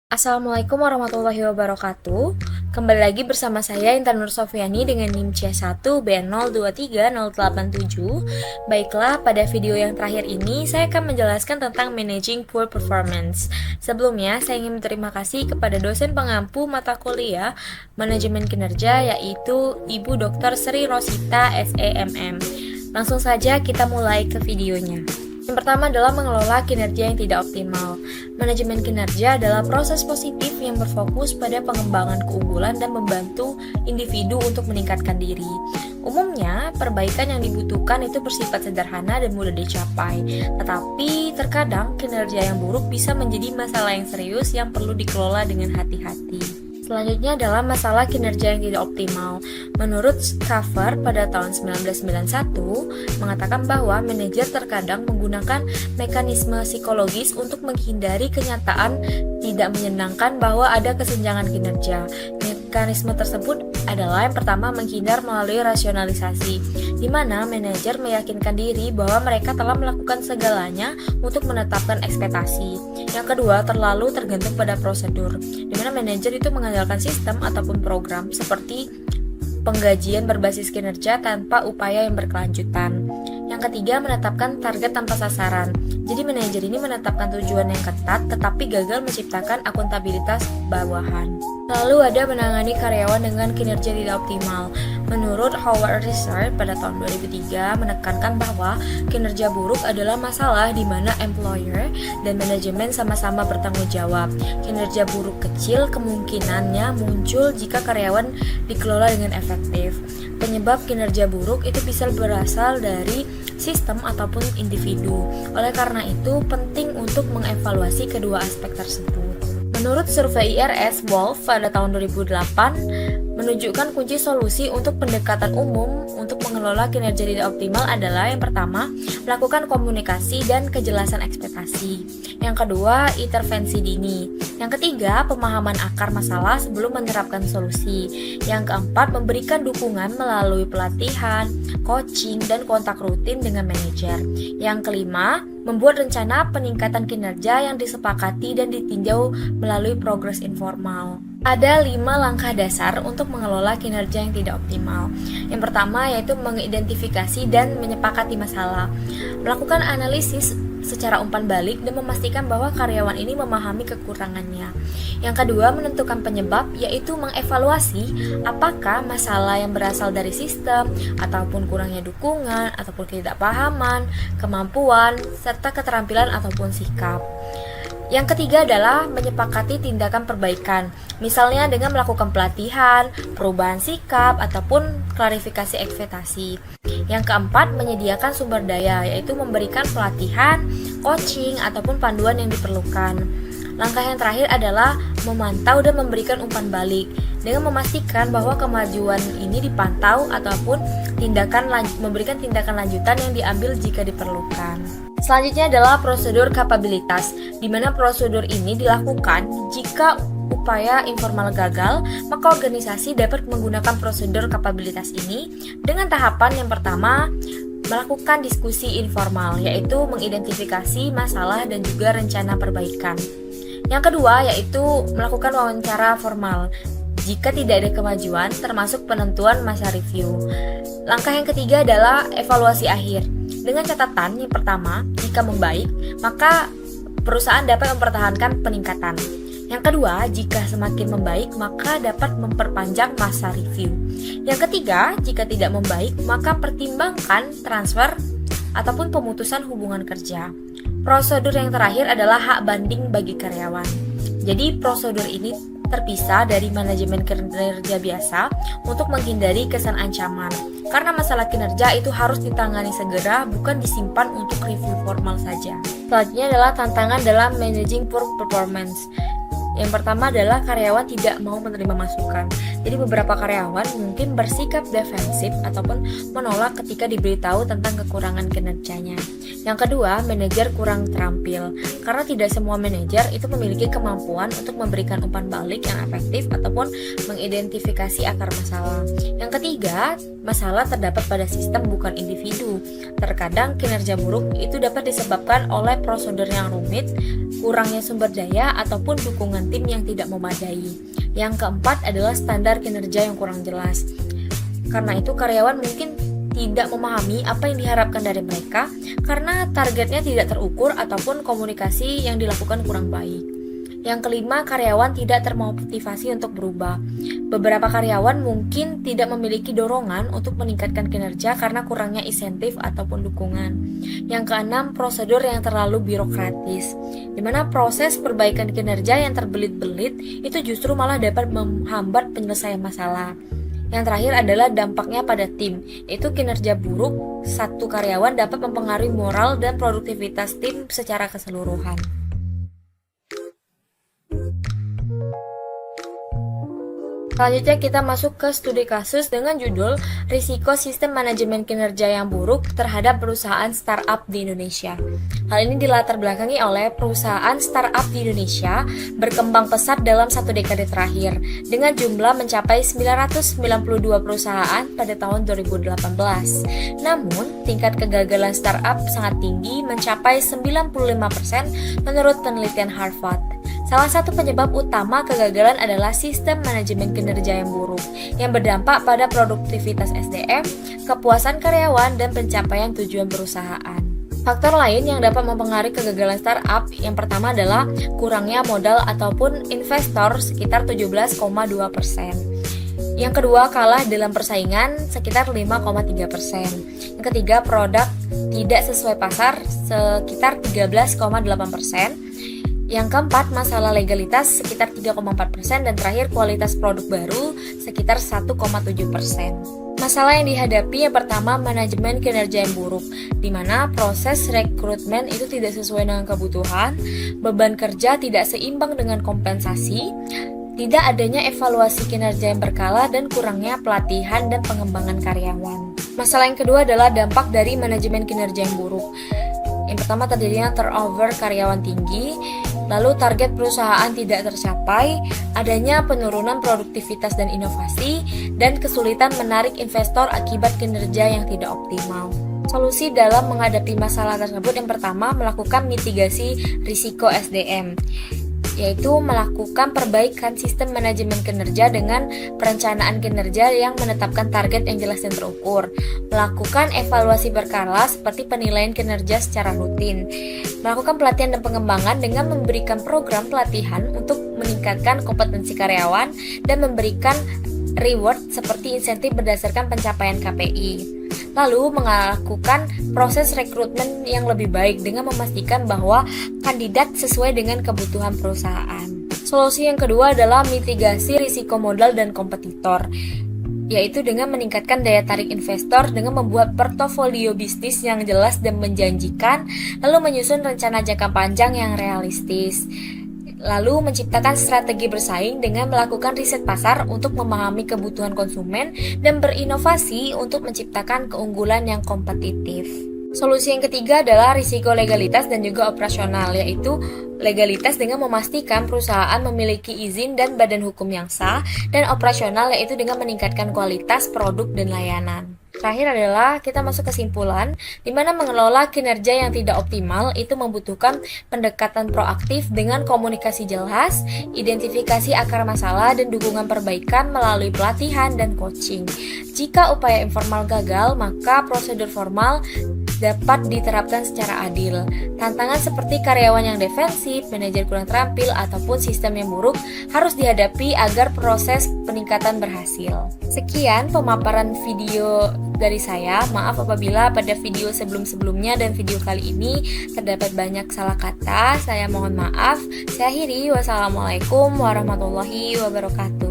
Assalamualaikum warahmatullahi wabarakatuh. Kembali lagi bersama saya Intan Nur Sofyani dengan NIM C1B023087. Baiklah, pada video yang terakhir ini saya akan menjelaskan tentang Managing Poor Performance. Sebelumnya, saya ingin berterima kasih kepada dosen pengampu mata kuliah Manajemen Kinerja yaitu Ibu Dr. Sri Rosita SEMM. Langsung saja kita mulai ke videonya. Yang pertama adalah mengelola kinerja yang tidak optimal. Manajemen kinerja adalah proses positif yang berfokus pada pengembangan keunggulan dan membantu individu untuk meningkatkan diri. Umumnya, perbaikan yang dibutuhkan itu bersifat sederhana dan mudah dicapai. Tetapi, terkadang kinerja yang buruk bisa menjadi masalah yang serius yang perlu dikelola dengan hati-hati. Selanjutnya adalah masalah kinerja yang tidak optimal. Menurut Schafer pada tahun 1991 mengatakan bahwa manajer terkadang menggunakan mekanisme psikologis untuk menghindari kenyataan tidak menyenangkan bahwa ada kesenjangan kinerja. Mekanisme tersebut adalah yang pertama menghindar melalui rasionalisasi, di mana manajer meyakinkan diri bahwa mereka telah melakukan segalanya untuk menetapkan ekspektasi. Yang kedua, terlalu tergantung pada prosedur, di mana manajer itu mengandalkan sistem ataupun program seperti penggajian berbasis kinerja tanpa upaya yang berkelanjutan. Yang ketiga, menetapkan target tanpa sasaran. Jadi manajer ini menetapkan tujuan yang ketat tetapi gagal menciptakan akuntabilitas bawahan. Lalu ada menangani karyawan dengan kinerja tidak optimal. Menurut Howard Research pada tahun 2003 menekankan bahwa kinerja buruk adalah masalah di mana employer dan manajemen sama-sama bertanggung jawab. Kinerja buruk kecil kemungkinannya muncul jika karyawan dikelola dengan efektif. Penyebab kinerja buruk itu bisa berasal dari sistem ataupun individu. Oleh karena itu, penting untuk mengevaluasi kedua aspek tersebut. Menurut survei IRS Wolf pada tahun 2008 menunjukkan kunci solusi untuk pendekatan umum untuk mengelola kinerja tidak optimal adalah yang pertama, melakukan komunikasi dan kejelasan ekspektasi. Yang kedua, intervensi dini. Yang ketiga, pemahaman akar masalah sebelum menerapkan solusi. Yang keempat, memberikan dukungan melalui pelatihan, coaching, dan kontak rutin dengan manajer. Yang kelima, membuat rencana peningkatan kinerja yang disepakati dan ditinjau melalui progres informal. Ada 5 langkah dasar untuk mengelola kinerja yang tidak optimal. Yang pertama yaitu mengidentifikasi dan menyepakati masalah. Melakukan analisis secara umpan balik dan memastikan bahwa karyawan ini memahami kekurangannya. Yang kedua, menentukan penyebab, yaitu mengevaluasi apakah masalah yang berasal dari sistem, ataupun kurangnya dukungan, ataupun ketidakpahaman, kemampuan, serta keterampilan ataupun sikap. Yang ketiga adalah menyepakati tindakan perbaikan, misalnya dengan melakukan pelatihan, perubahan sikap, ataupun klarifikasi ekspektasi. Yang keempat, menyediakan sumber daya, yaitu memberikan pelatihan, coaching, ataupun panduan yang diperlukan. Langkah yang terakhir adalah memantau dan memberikan umpan balik, dengan memastikan bahwa kemajuan ini dipantau ataupun memberikan tindakan lanjutan yang diambil jika diperlukan. Selanjutnya adalah prosedur kapabilitas, di mana prosedur ini dilakukan jika upaya informal gagal, maka organisasi dapat menggunakan prosedur kapabilitas ini dengan tahapan yang pertama, melakukan diskusi informal, yaitu mengidentifikasi masalah dan juga rencana perbaikan. Yang kedua, yaitu melakukan wawancara formal jika tidak ada kemajuan, termasuk penentuan masa review. Langkah yang ketiga adalah evaluasi akhir. Dengan catatan, yang pertama, jika membaik, maka perusahaan dapat mempertahankan peningkatan. Yang kedua, jika semakin membaik, maka dapat memperpanjang masa review. Yang ketiga, jika tidak membaik, maka pertimbangkan transfer ataupun pemutusan hubungan kerja. Prosedur yang terakhir adalah hak banding bagi karyawan. Jadi, prosedur ini terpisah dari manajemen kinerja biasa untuk menghindari kesan ancaman. Karena masalah kinerja itu harus ditangani segera, bukan disimpan untuk review formal saja. Selanjutnya adalah tantangan dalam managing poor performance. Yang pertama adalah karyawan tidak mau menerima masukan. Jadi beberapa karyawan mungkin bersikap defensif ataupun menolak ketika diberitahu tentang kekurangan kinerjanya. Yang kedua, manajer kurang terampil. Karena tidak semua manajer itu memiliki kemampuan untuk memberikan umpan balik yang efektif ataupun mengidentifikasi akar masalah. Yang ketiga, masalah terdapat pada sistem bukan individu. Terkadang kinerja buruk itu dapat disebabkan oleh prosedur yang rumit, kurangnya sumber daya, ataupun dukungan tim yang tidak memadai. Yang keempat adalah standar kinerja yang kurang jelas. Karena itu karyawan mungkin tidak memahami apa yang diharapkan dari mereka karena targetnya tidak terukur ataupun komunikasi yang dilakukan kurang baik. Yang kelima, karyawan tidak termotivasi untuk berubah. Beberapa karyawan mungkin tidak memiliki dorongan untuk meningkatkan kinerja karena kurangnya insentif ataupun dukungan. Yang keenam, prosedur yang terlalu birokratis, di mana proses perbaikan kinerja yang terbelit-belit itu justru malah dapat menghambat penyelesaian masalah. Yang terakhir adalah dampaknya pada tim, yaitu kinerja buruk satu karyawan dapat mempengaruhi moral dan produktivitas tim secara keseluruhan. Selanjutnya kita masuk ke studi kasus dengan judul Risiko Sistem Manajemen Kinerja yang Buruk Terhadap Perusahaan Startup di Indonesia. Hal ini dilatar belakangi oleh perusahaan startup di Indonesia berkembang pesat dalam satu dekade terakhir dengan jumlah mencapai 992 perusahaan pada tahun 2018. Namun, tingkat kegagalan startup sangat tinggi mencapai 95% menurut penelitian Harvard. Salah satu penyebab utama kegagalan adalah sistem manajemen kinerja yang buruk, yang berdampak pada produktivitas SDM, kepuasan karyawan, dan pencapaian tujuan perusahaan. Faktor lain yang dapat mempengaruhi kegagalan startup yang pertama adalah kurangnya modal ataupun investor sekitar 17,2%. Yang kedua, kalah dalam persaingan sekitar 5,3%. Yang ketiga, produk tidak sesuai pasar sekitar 13,8%. Yang keempat, masalah legalitas sekitar 3,4% dan terakhir kualitas produk baru sekitar 1,7%. Masalah yang dihadapi yang pertama, manajemen kinerja yang buruk, di mana proses rekrutmen itu tidak sesuai dengan kebutuhan, beban kerja tidak seimbang dengan kompensasi, tidak adanya evaluasi kinerja yang berkala, dan kurangnya pelatihan dan pengembangan karyawan. Masalah yang kedua adalah dampak dari manajemen kinerja yang buruk. Yang pertama, terjadinya turnover karyawan tinggi, lalu target perusahaan tidak tercapai, adanya penurunan produktivitas dan inovasi, dan kesulitan menarik investor akibat kinerja yang tidak optimal. Solusi dalam menghadapi masalah tersebut yang pertama, melakukan mitigasi risiko SDM, yaitu melakukan perbaikan sistem manajemen kinerja dengan perencanaan kinerja yang menetapkan target yang jelas dan terukur, melakukan evaluasi berkala seperti penilaian kinerja secara rutin, melakukan pelatihan dan pengembangan dengan memberikan program pelatihan untuk meningkatkan kompetensi karyawan, dan memberikan reward seperti insentif berdasarkan pencapaian KPI. Lalu melakukan proses rekrutmen yang lebih baik dengan memastikan bahwa kandidat sesuai dengan kebutuhan perusahaan. Solusi yang kedua adalah mitigasi risiko modal dan kompetitor, yaitu dengan meningkatkan daya tarik investor dengan membuat portofolio bisnis yang jelas dan menjanjikan, lalu menyusun rencana jangka panjang yang realistis. Lalu menciptakan strategi bersaing dengan melakukan riset pasar untuk memahami kebutuhan konsumen dan berinovasi untuk menciptakan keunggulan yang kompetitif. Solusi yang ketiga adalah risiko legalitas dan juga operasional, yaitu legalitas dengan memastikan perusahaan memiliki izin dan badan hukum yang sah, dan operasional yaitu dengan meningkatkan kualitas produk dan layanan. Terakhir adalah kita masuk kesimpulan, di mana mengelola kinerja yang tidak optimal itu membutuhkan pendekatan proaktif dengan komunikasi jelas, identifikasi akar masalah, dan dukungan perbaikan melalui pelatihan dan coaching. Jika upaya informal gagal, maka prosedur formal dapat diterapkan secara adil. Tantangan seperti karyawan yang defensif, manajer kurang terampil, ataupun sistem yang buruk harus dihadapi agar proses peningkatan berhasil. Sekian pemaparan video dari saya. Maaf apabila pada video sebelum-sebelumnya dan video kali ini terdapat banyak salah kata. Saya mohon maaf. Saya akhiri. Wassalamualaikum warahmatullahi wabarakatuh.